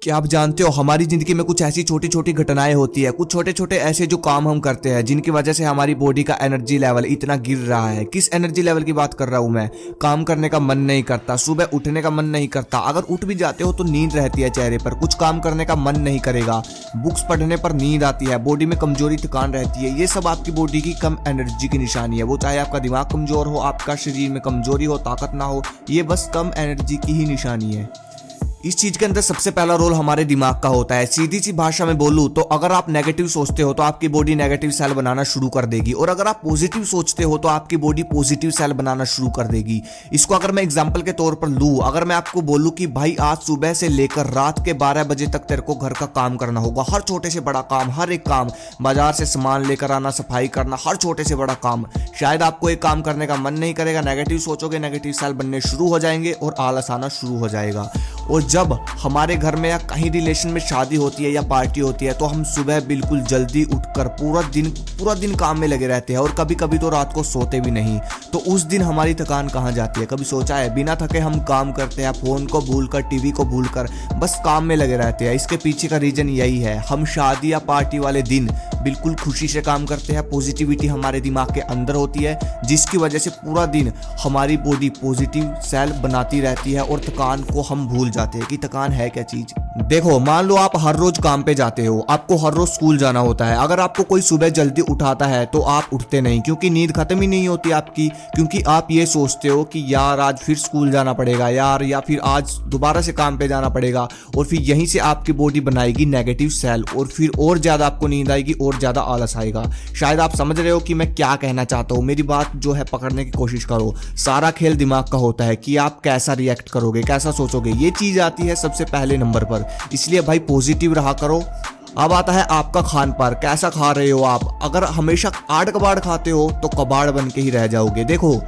क्या आप जानते हो हमारी जिंदगी में कुछ ऐसी छोटी छोटी घटनाएं होती है, कुछ छोटे छोटे ऐसे जो काम हम करते हैं जिनकी वजह से हमारी बॉडी का एनर्जी लेवल इतना गिर रहा है। किस एनर्जी लेवल की बात कर रहा हूं मैं? काम करने का मन नहीं करता, सुबह उठने का मन नहीं करता, अगर उठ भी जाते हो तो नींद रहती है चेहरे पर, कुछ काम करने का मन नहीं करेगा, बुक्स पढ़ने पर नींद आती है, बॉडी में कमजोरी थकान रहती है। ये सब आपकी बॉडी की कम एनर्जी की निशानी है। वो चाहे आपका दिमाग कमजोर हो, आपका शरीर में कमजोरी हो, ताकत ना हो, ये बस कम एनर्जी की ही निशानी है। इस चीज के अंदर सबसे पहला रोल हमारे दिमाग का होता है। सीधी सी भाषा में बोलूं तो अगर आप नेगेटिव सोचते हो तो आपकी बॉडी नेगेटिव सेल बनाना शुरू कर देगी, और अगर आप पॉजिटिव सोचते हो तो आपकी बॉडी पॉजिटिव सेल बनाना शुरू कर देगी। इसको अगर मैं एग्जांपल के तौर पर लूं, अगर मैं आपको बोलूं कि भाई आज सुबह से लेकर रात के 12 बजे तक तेरे को घर का काम करना होगा, हर छोटे से बड़ा काम, हर एक काम, बाजार से सामान लेकर आना, सफाई करना, हर छोटे से बड़ा काम, शायद आपको एक काम करने का मन नहीं करेगा, नेगेटिव सोचोगे, नेगेटिव सेल बनने शुरू हो जाएंगे और आलस आना शुरू हो जाएगा। और जब हमारे घर में या कहीं रिलेशन में शादी होती है या पार्टी होती है तो हम सुबह बिल्कुल जल्दी उठकर पूरा दिन काम में लगे रहते हैं, और कभी कभी तो रात को सोते भी नहीं। तो उस दिन हमारी थकान कहाँ जाती है? कभी सोचा है? बिना थके हम काम करते हैं, फोन को भूलकर, टीवी को भूलकर बस काम में लगे रहते हैं। इसके पीछे का रीजन यही है, हम शादी या पार्टी वाले दिन बिल्कुल खुशी से काम करते हैं, पॉजिटिविटी हमारे दिमाग के अंदर होती है, जिसकी वजह से पूरा दिन हमारी बॉडी पॉजिटिव सेल बनाती रहती है और थकान को हम भूल जाते हैं कि थकान है क्या चीज। देखो, मान लो आप हर रोज काम पे जाते हो, आपको हर रोज स्कूल जाना होता है। अगर आपको कोई सुबह जल्दी उठाता है तो आप उठते नहीं, क्योंकि नींद खत्म ही नहीं होती आपकी, क्योंकि आप ये सोचते हो कि यार आज फिर स्कूल जाना पड़ेगा यार, या फिर आज दोबारा से काम पे जाना पड़ेगा, और फिर यहीं से आपकी बॉडी बनाएगी नेगेटिव सेल, और फिर और ज्यादा आपको नींद आएगी और ज्यादा आलस आएगा। शायद आप समझ रहे हो कि मैं क्या कहना चाहता हूँ। मेरी बात जो है पकड़ने की कोशिश करो। सारा खेल दिमाग का होता है कि आप कैसा रिएक्ट करोगे, कैसा सोचोगे, ये चीज आती है सबसे पहले नंबर पर। इसलिए भाई पॉजिटिव रहा करो। अब आता है आपका खान पान, कैसा खा रहे हो आप? अगर हमेशा आड़ कबाड़ खाते हो तो कबाड़ बन के ही रह जाओगे। देखो,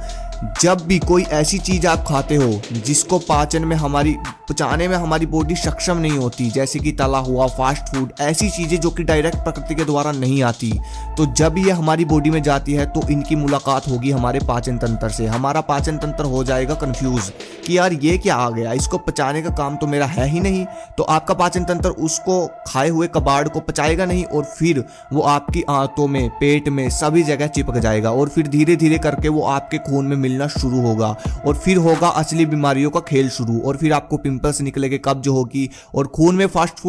जब भी कोई ऐसी चीज आप खाते हो जिसको पचाने में हमारी बॉडी सक्षम नहीं होती, जैसे कि तला हुआ, फास्ट फूड, ऐसी चीजें जो कि डायरेक्ट प्रकृति के द्वारा नहीं आती, तो जब ये हमारी बॉडी में जाती है तो इनकी मुलाकात होगी हमारे पाचन तंत्र से। हमारा पाचन तंत्र हो जाएगा कंफ्यूज कि यार ये क्या आ गया, इसको पचाने का काम तो मेरा है ही नहीं। तो आपका पाचन तंत्र उसको खाए हुए कबाड़ को पचाएगा नहीं, और फिर वो आपकी आंतों में, पेट में, सभी जगह चिपक जाएगा, और फिर धीरे धीरे करके वो आपके खून में मिलना शुरू होगा, और फिर होगा असली बीमारियों का खेल शुरू। और फिर आपको पिंपल्स निकलेंगे, कब्ज होगी, और खून में फास्ट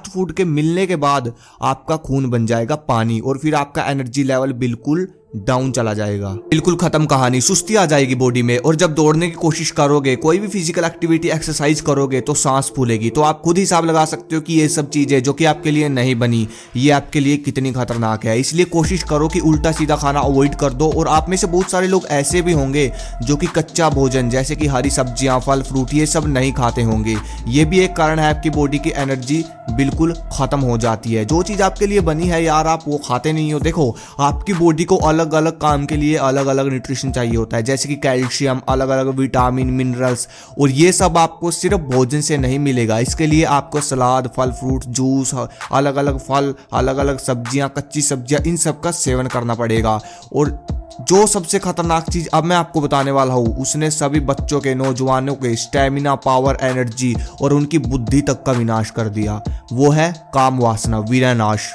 फूड के मिलने के बाद आपका खून बन जाएगा पानी, और फिर आपका एनर्जी लेवल बिल्कुल डाउन चला जाएगा, बिल्कुल खत्म कहानी, सुस्ती आ जाएगी बॉडी में। और जब दौड़ने की कोशिश करोगे, कोई भी फिजिकल एक्टिविटी, एक्सरसाइज करोगे तो सांस फूलेगी। तो आप खुद हिसाब लगा सकते हो कि ये सब चीजें जो कि आपके लिए नहीं बनी, ये आपके लिए कितनी खतरनाक है। इसलिए कोशिश करो कि उल्टा सीधा खाना अवॉइड कर दो। और आप में से बहुत सारे लोग ऐसे भी होंगे जो कि कच्चा भोजन जैसे कि हरी सब्जियां, फल फ्रूट, ये सब नहीं खाते होंगे। ये भी एक कारण है, आपकी बॉडी की एनर्जी बिल्कुल खत्म हो जाती है। जो चीज आपके लिए बनी है यार, आप वो खाते नहीं हो। देखो, आपकी बॉडी को अलग अलग काम के लिए अलग अलग न्यूट्रिशन चाहिए होता है, जैसे कि कैल्शियम, अलग अलग विटामिन, मिनरल्स, और ये सब आपको सिर्फ भोजन से नहीं मिलेगा। इसके लिए आपको सलाद, फल फ्रूट, जूस, अलग अलग फल, अलग अलग सब्जियां, कच्ची सब्जियां, इन सब का सेवन करना पड़ेगा। और जो सबसे खतरनाक चीज अब मैं आपको बताने वाला हूं, उसने सभी बच्चों के, नौजवानों के स्टेमिना, पावर, एनर्जी और उनकी बुद्धि तक का विनाश कर दिया। वो है काम वासना, वीरनाश।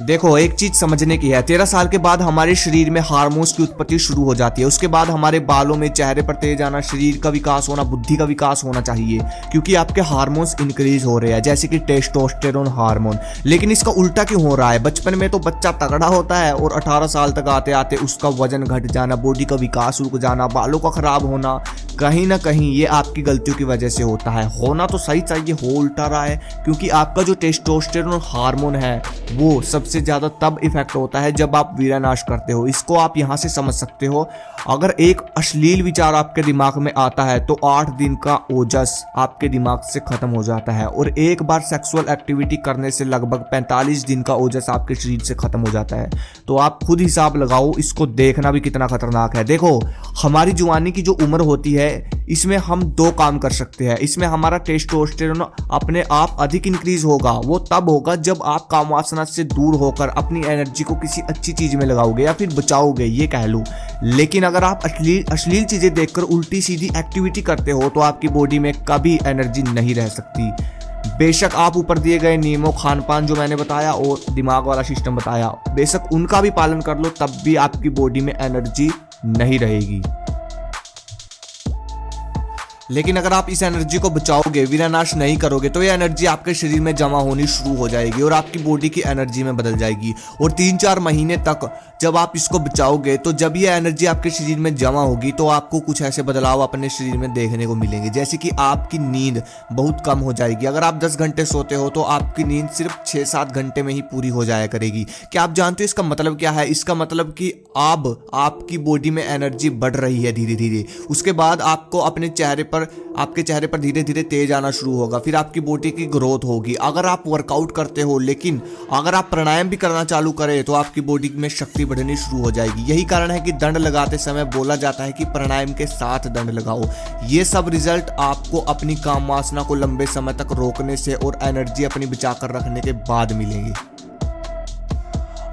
देखो, एक चीज समझने की है, 13 साल के बाद हमारे शरीर में हार्मोन्स की उत्पत्ति शुरू हो जाती है। उसके बाद हमारे बालों में, चेहरे पर तेज आना, शरीर का विकास होना, बुद्धि का विकास होना चाहिए, क्योंकि आपके हार्मोन्स इंक्रीज हो रहे हैं, जैसे कि टेस्टोस्टेरोन हार्मोन। लेकिन इसका उल्टा क्यों हो रहा है? बचपन में तो बच्चा तगड़ा होता है, और 18 साल तक आते आते उसका वजन घट जाना, बॉडी का विकास रुक जाना, बालों का खराब होना, कहीं ना कहीं ये आपकी गलतियों की वजह से होता है। होना तो सही चाहिए, हो उल्टा रहा है, क्योंकि आपका जो टेस्टोस्टेरोन हार्मोन है वो सबसे ज्यादा तब इफेक्ट होता है जब आप वीरनाश करते हो। इसको आप यहां से समझ सकते हो। अगर एक अश्लील विचार आपके दिमाग में आता है तो 8 दिन का ओजस आपके दिमाग से खत्म हो जाता है, और एक बार सेक्सुअल एक्टिविटी करने से लगभग 45 दिन का ओजस आपके शरीर से खत्म हो जाता है। तो आप खुद हिसाब लगाओ, इसको देखना भी कितना खतरनाक है। देखो, हमारी जवानी की जो उम्र होती है, इसमें हम 2 काम कर सकते हैं। इसमें हमारा टेस्टोस्टेरोन अपने आप अधिक इंक्रीज होगा। वो तब होगा जब आप काम वासना से दूर होकर अपनी एनर्जी को किसी अच्छी चीज में लगाओगे या फिर बचाओगे, ये कह लो। लेकिन अगर आप अश्लील चीजें देखकर उल्टी सीधी एक्टिविटी करते हो तो आपकी बॉडी में कभी एनर्जी नहीं रह सकती। बेशक आप ऊपर दिए गए नियमों, खान पान जो मैंने बताया और दिमाग वाला सिस्टम बताया, बेशक उनका भी पालन कर लो, तब भी आपकी बॉडी में एनर्जी नहीं रहेगी। लेकिन अगर आप इस एनर्जी को बचाओगे, विनाश नहीं करोगे, तो ये एनर्जी आपके शरीर में जमा होनी शुरू हो जाएगी और आपकी बॉडी की एनर्जी में बदल जाएगी। और 3-4 महीने तक जब आप इसको बचाओगे, तो जब ये एनर्जी आपके शरीर में जमा होगी तो आपको कुछ ऐसे बदलाव अपने शरीर में देखने को मिलेंगे, जैसे कि आपकी नींद बहुत कम हो जाएगी। अगर आप 10 घंटे सोते हो तो आपकी नींद सिर्फ 6-7 घंटे में ही पूरी हो जाया करेगी। क्या आप जानते हो इसका मतलब क्या है? इसका मतलब कि अब आपकी बॉडी में एनर्जी बढ़ रही है धीरे धीरे। उसके बाद आपको आपके चेहरे पर धीरे धीरे तेज आना शुरू होगा, फिर आपकी बॉडी की ग्रोथ होगी। अगर आप वर्कआउट करते हो, लेकिन अगर आप प्राणायाम भी करना चालू करें तो आपकी बॉडी में शक्ति बढ़नी शुरू हो जाएगी। यही कारण है कि दंड लगाते समय बोला जाता है कि प्राणायाम के साथ दंड लगाओ। ये सब रिजल्ट आपको अपनी काम वासना को लंबे समय तक रोकने से और एनर्जी अपनी बचा कर रखने के बाद मिलेंगे।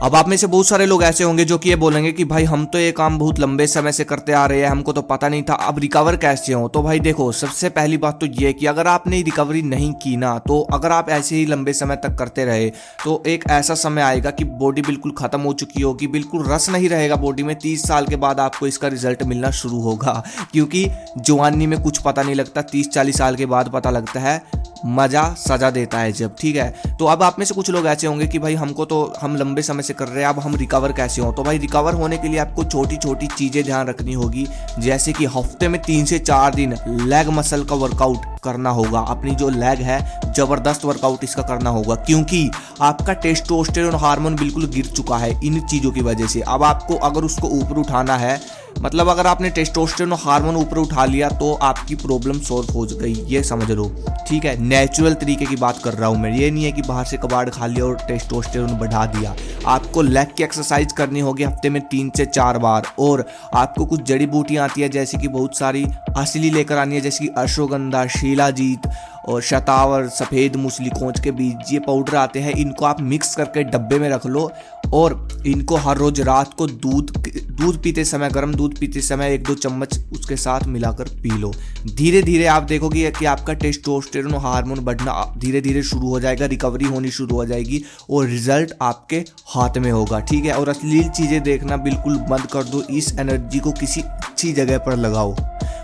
अब आप में से बहुत सारे लोग ऐसे होंगे जो कि ये बोलेंगे कि भाई हम तो ये काम बहुत लंबे समय से करते आ रहे हैं, हमको तो पता नहीं था, अब रिकवर कैसे हो? तो भाई देखो, सबसे पहली बात तो ये कि अगर आपने रिकवरी नहीं की ना, तो अगर आप ऐसे ही लंबे समय तक करते रहे तो एक ऐसा समय आएगा कि बॉडी बिल्कुल खत्म हो चुकी होगी, बिल्कुल रस नहीं रहेगा बॉडी में। 30 साल के बाद आपको इसका रिजल्ट मिलना शुरू होगा, क्योंकि जवानी में कुछ पता नहीं लगता, 30-40 साल के बाद पता लगता है, मजा सजा देता है जब। ठीक है, तो अब आप में से कुछ लोग ऐसे होंगे कि भाई हम लंबे समय से कर रहे हैं, अब हम रिकवर कैसे हो? तो भाई रिकवर होने के लिए आपको छोटी छोटी चीजें ध्यान रखनी होगी, जैसे कि हफ्ते में 3 से 4 दिन लेग मसल का वर्कआउट करना होगा। अपनी जो लेग है, जबरदस्त वर्कआउट इसका करना होगा, क्योंकि आपका टेस्टोस्टेरोन हार्मोन बिल्कुल गिर चुका है इन चीजों की वजह से। अब आपको अगर उसको ऊपर उठाना है, मतलब अगर आपने टेस्टोस्टेरोन हार्मोन ऊपर उठा लिया तो आपकी प्रॉब्लम सॉल्व हो गई, ये समझ लो। ठीक है, नेचुरल तरीके की बात कर रहा हूं मैं, ये नहीं है कि बाहर से कबाड़ खा लिया और टेस्टोस्टेरोन बढ़ा दिया। आपको लेग की एक्सरसाइज करनी होगी हफ्ते में 3 से 4 बार, और आपको कुछ जड़ी बूटियां आती है, जैसे कि बहुत सारी असली लेकर आनी है, जैसे कि अश्वगंधा, शिलाजीत और शतावर, सफ़ेद मूसली, कोंच के बीज, ये पाउडर आते हैं। इनको आप मिक्स करके डब्बे में रख लो और इनको हर रोज रात को दूध पीते समय, गर्म दूध पीते समय 1-2 चम्मच उसके साथ मिलाकर पी लो। धीरे धीरे आप देखोगे कि आपका टेस्टोस्टेरोन हार्मोन बढ़ना धीरे धीरे शुरू हो जाएगा, रिकवरी होनी शुरू हो जाएगी और रिजल्ट आपके हाथ में होगा। ठीक है, और अश्लील चीज़ें देखना बिल्कुल बंद कर दो, इस एनर्जी को किसी अच्छी जगह पर लगाओ,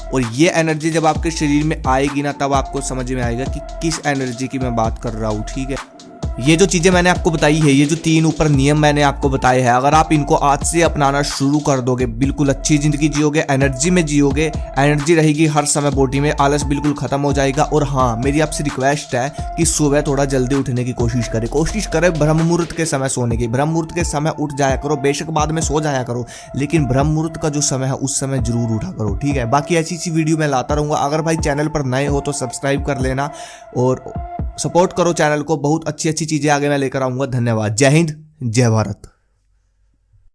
और ये एनर्जी जब आपके शरीर में आएगी ना, तब आपको समझ में आएगा कि किस एनर्जी की मैं बात कर रहा हूँ। ठीक है, ये जो चीज़ें मैंने आपको बताई है, ये जो 3 ऊपर नियम मैंने आपको बताए हैं, अगर आप इनको आज से अपनाना शुरू कर दोगे, बिल्कुल अच्छी ज़िंदगी जियोगे, एनर्जी में जियोगे, एनर्जी रहेगी हर समय बॉडी में, आलस बिल्कुल ख़त्म हो जाएगा। और हाँ, मेरी आपसे रिक्वेस्ट है कि सुबह थोड़ा जल्दी उठने की कोशिश करें ब्रह्म मुहूर्त के समय सोने की। ब्रह्म मुहूर्त के समय उठ जाया करो, बेशक बाद में सो जाया करो, लेकिन ब्रह्म मुहूर्त का जो समय है उस समय जरूर उठा करो। ठीक है, बाकी ऐसी वीडियो मैं लाता रहूँगा। अगर भाई चैनल पर नए हो तो सब्सक्राइब कर लेना और सपोर्ट करो चैनल को, बहुत अच्छी अच्छी चीज़ें आगे मैं लेकर आऊँगा। धन्यवाद। जय हिंद, जय भारत।